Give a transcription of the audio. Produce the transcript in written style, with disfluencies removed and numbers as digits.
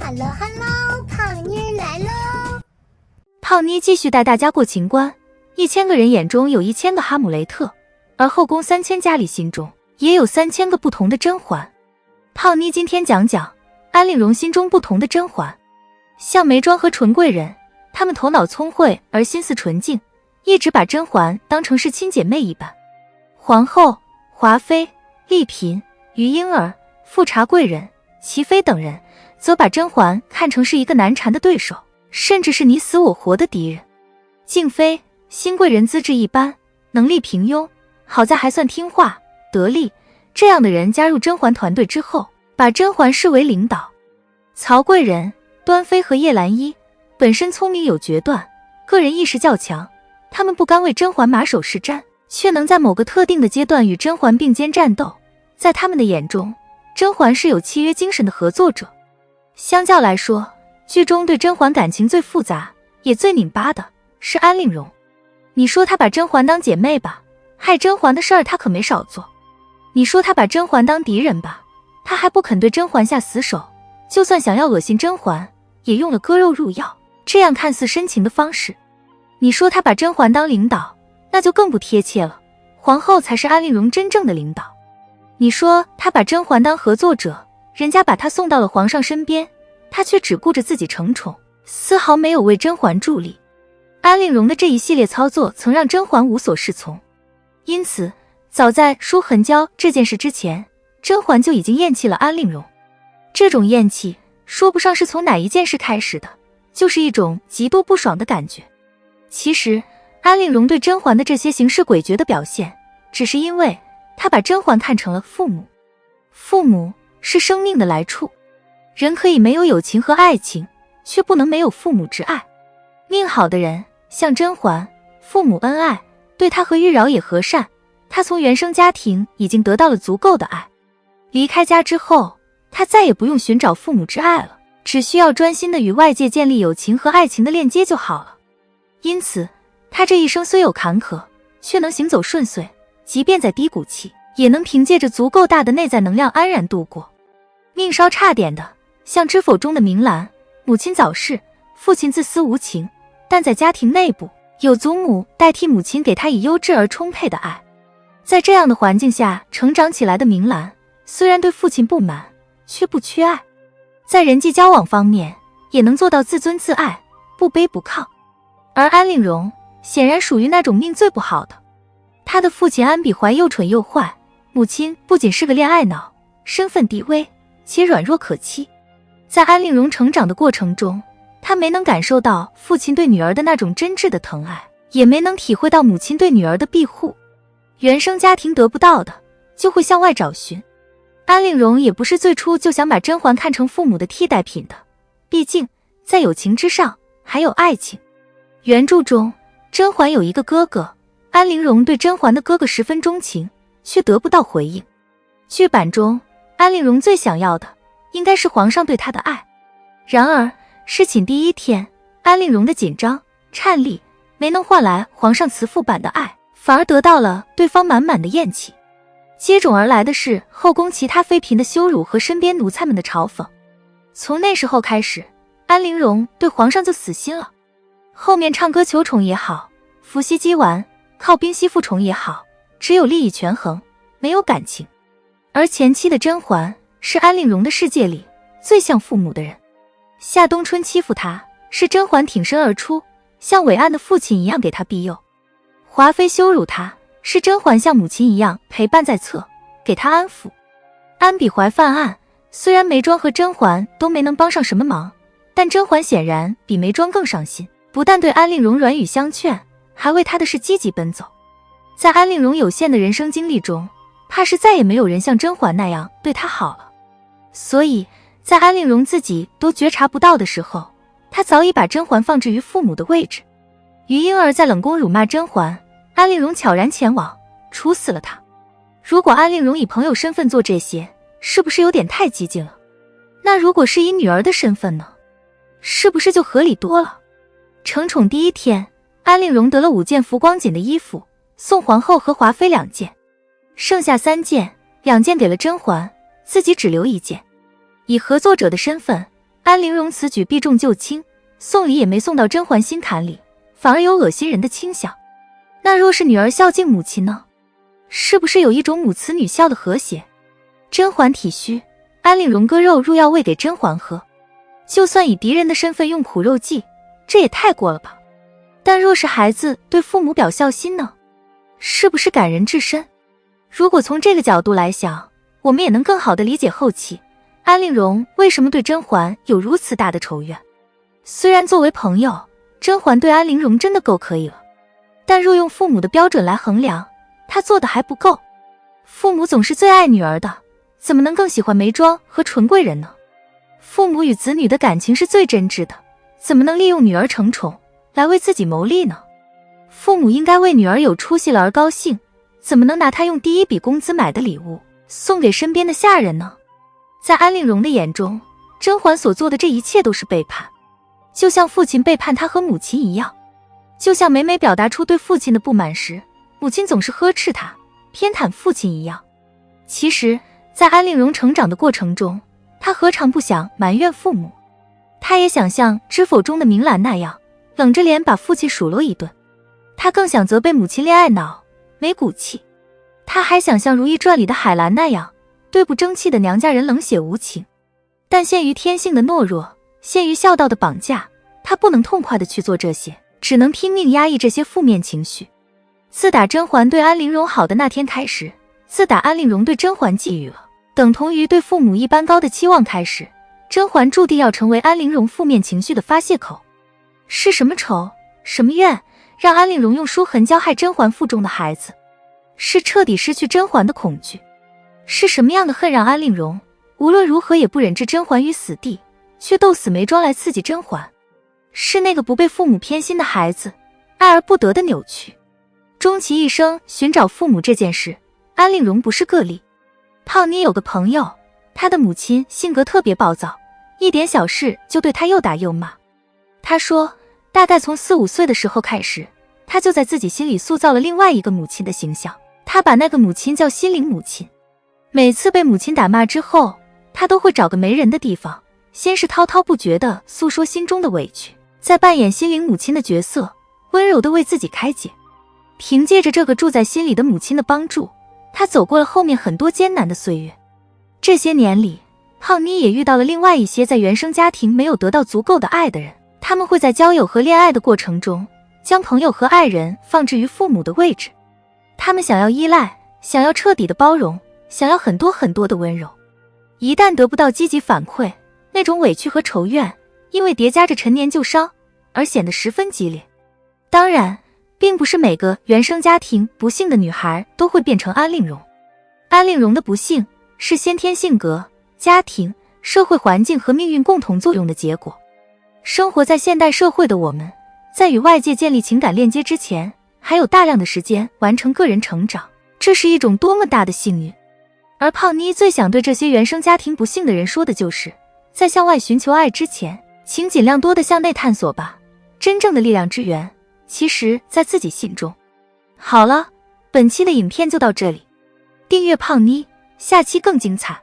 Hello Hello， 胖妮儿来喽！胖妮继续带大家过情关，1000个人眼中有1000个哈姆雷特，而后宫3000佳丽心中也有3000个不同的甄嬛。胖妮今天讲讲安陵容心中不同的甄嬛。像眉庄和纯贵人，她们头脑聪慧而心思纯净，一直把甄嬛当成是亲姐妹一般。皇后、华妃、丽嫔、于莺儿、富察贵人、齐妃等人则把甄嬛看成是一个难缠的对手，甚至是你死我活的敌人。静妃、新贵人资质一般，能力平庸，好在还算听话得力，这样的人加入甄嬛团队之后，把甄嬛视为领导。曹贵人、端妃和叶澜依本身聪明有决断，个人意识较强，他们不甘为甄嬛马首是瞻，却能在某个特定的阶段与甄嬛并肩战斗。在他们的眼中，甄嬛是有契约精神的合作者。相较来说，剧中对甄嬛感情最复杂也最拧巴的是安陵容。你说她把甄嬛当姐妹吧，害甄嬛的事儿她可没少做；你说她把甄嬛当敌人吧，她还不肯对甄嬛下死手，就算想要恶心甄嬛，也用了割肉入药这样看似深情的方式。你说她把甄嬛当领导，那就更不贴切了，皇后才是安陵容真正的领导。你说她把甄嬛当合作者，人家把她送到了皇上身边，她却只顾着自己承宠，丝毫没有为甄嬛助力。安陵容的这一系列操作曾让甄嬛无所适从，因此早在舒痕交这件事之前，甄嬛就已经厌弃了安陵容。这种厌弃说不上是从哪一件事开始的，就是一种极度不爽的感觉。其实安陵容对甄嬛的这些行事诡谲的表现，只是因为她把甄嬛看成了父母。父母是生命的来处，人可以没有友情和爱情，却不能没有父母之爱。命好的人像甄嬛，父母恩爱，对她和玉娆也和善，她从原生家庭已经得到了足够的爱。离开家之后，她再也不用寻找父母之爱了，只需要专心的与外界建立友情和爱情的链接就好了。因此她这一生虽有坎坷，却能行走顺遂，即便在低谷期，也能凭借着足够大的内在能量安然度过。命稍差点的，像知否中的明兰，母亲早逝，父亲自私无情，但在家庭内部有祖母代替母亲给她以优质而充沛的爱。在这样的环境下成长起来的明兰，虽然对父亲不满，却不缺爱。在人际交往方面也能做到自尊自爱，不卑不亢。而安陵容显然属于那种命最不好的。她的父亲安比怀又蠢又坏，母亲不仅是个恋爱脑，身份低微且软弱可欺。在安陵容成长的过程中，她没能感受到父亲对女儿的那种真挚的疼爱，也没能体会到母亲对女儿的庇护。原生家庭得不到的，就会向外找寻。安陵容也不是最初就想把甄嬛看成父母的替代品的，毕竟在友情之上还有爱情。原著中甄嬛有一个哥哥，安陵容对甄嬛的哥哥十分钟情，却得不到回应。剧版中安陵容最想要的应该是皇上对她的爱，然而侍寝第一天，安陵容的紧张颤栗没能换来皇上慈父般的爱，反而得到了对方满满的厌弃。接踵而来的是后宫其他妃嫔的羞辱和身边奴才们的嘲讽。从那时候开始，安陵容对皇上就死心了。后面唱歌求宠也好，伏羲姬丸靠冰吸附宠也好，只有利益权衡，没有感情。而前期的甄嬛是安陵容的世界里最像父母的人。夏冬春欺负她，是甄嬛挺身而出，像伟岸的父亲一样给她庇佑。华妃羞辱她，是甄嬛像母亲一样陪伴在侧，给她安抚。安比怀犯案，虽然眉庄和甄嬛都没能帮上什么忙，但甄嬛显然比眉庄更上心，不但对安陵容软语相劝，还为她的事积极奔走。在安陵容有限的人生经历中，怕是再也没有人像甄嬛那样对她好了。所以在安陵容自己都觉察不到的时候，她早已把甄嬛放置于父母的位置。于莺儿在冷宫辱骂甄嬛，安陵容悄然前往，处死了她。如果安陵容以朋友身份做这些，是不是有点太激进了？那如果是以女儿的身份呢？是不是就合理多了？承宠第一天，安陵容得了5件浮光锦的衣服，送皇后和华妃2件，剩下3件，2件给了甄嬛，自己只留1件。以合作者的身份，安陵容此举避重就轻，送礼也没送到甄嬛心坎里，反而有恶心人的倾向。那若是女儿孝敬母亲呢？是不是有一种母慈女孝的和谐？甄嬛体虚，安陵容割肉入药喂给甄嬛喝，就算以敌人的身份用苦肉计，这也太过了吧。但若是孩子对父母表孝心呢？是不是感人至深？如果从这个角度来想，我们也能更好地理解后期安陵容为什么对甄嬛有如此大的仇怨。虽然作为朋友，甄嬛对安陵容真的够可以了，但若用父母的标准来衡量，她做的还不够。父母总是最爱女儿的，怎么能更喜欢眉庄和纯贵人呢？父母与子女的感情是最真挚的，怎么能利用女儿成宠来为自己谋利呢？父母应该为女儿有出息了而高兴，怎么能拿她用第一笔工资买的礼物送给身边的下人呢？在安陵容的眼中，甄嬛所做的这一切都是背叛，就像父亲背叛她和母亲一样。就像每每表达出对父亲的不满时，母亲总是呵斥她，偏袒父亲一样。其实，在安陵容成长的过程中，她何尝不想埋怨父母？她也想像《知否》中的明兰那样，冷着脸把父亲数落一顿。她更想责备母亲恋爱脑，没骨气。她还想像《如懿传》里的海兰那样，对不争气的娘家人冷血无情。但限于天性的懦弱，限于孝道的绑架，她不能痛快地去做这些，只能拼命压抑这些负面情绪。自打甄嬛对安陵容好的那天开始，自打安陵容对甄嬛寄予了等同于对父母一般高的期望开始，甄嬛注定要成为安陵容负面情绪的发泄口。是什么仇，什么怨，让安陵容用书痕教害甄嬛腹中的孩子？是彻底失去甄嬛的恐惧？是什么样的恨让安陵容无论如何也不忍置甄嬛于死地，却斗死眉庄来刺激甄嬛？是那个不被父母偏心的孩子爱而不得的扭曲。终其一生寻找父母这件事，安陵容不是个例。胖妮有个朋友，他的母亲性格特别暴躁，一点小事就对他又打又骂。他说，大概从4、5岁的时候开始，他就在自己心里塑造了另外一个母亲的形象，他把那个母亲叫心灵母亲。每次被母亲打骂之后，他都会找个没人的地方，先是滔滔不绝地诉说心中的委屈，再扮演心灵母亲的角色，温柔地为自己开解。凭借着这个住在心里的母亲的帮助，他走过了后面很多艰难的岁月。这些年里，胖妮也遇到了另外一些在原生家庭没有得到足够的爱的人，他们会在交友和恋爱的过程中，将朋友和爱人放置于父母的位置。他们想要依赖，想要彻底的包容，想要很多很多的温柔。一旦得不到积极反馈，那种委屈和仇怨因为叠加着陈年旧伤而显得十分激烈。当然，并不是每个原生家庭不幸的女孩都会变成安陵容。安陵容的不幸是先天性格、家庭、社会环境和命运共同作用的结果。生活在现代社会的我们，在与外界建立情感链接之前，还有大量的时间完成个人成长，这是一种多么大的幸运。而胖妮最想对这些原生家庭不幸的人说的就是，在向外寻求爱之前，请尽量多的向内探索吧，真正的力量之源其实在自己心中。好了，本期的影片就到这里，订阅胖妮，下期更精彩。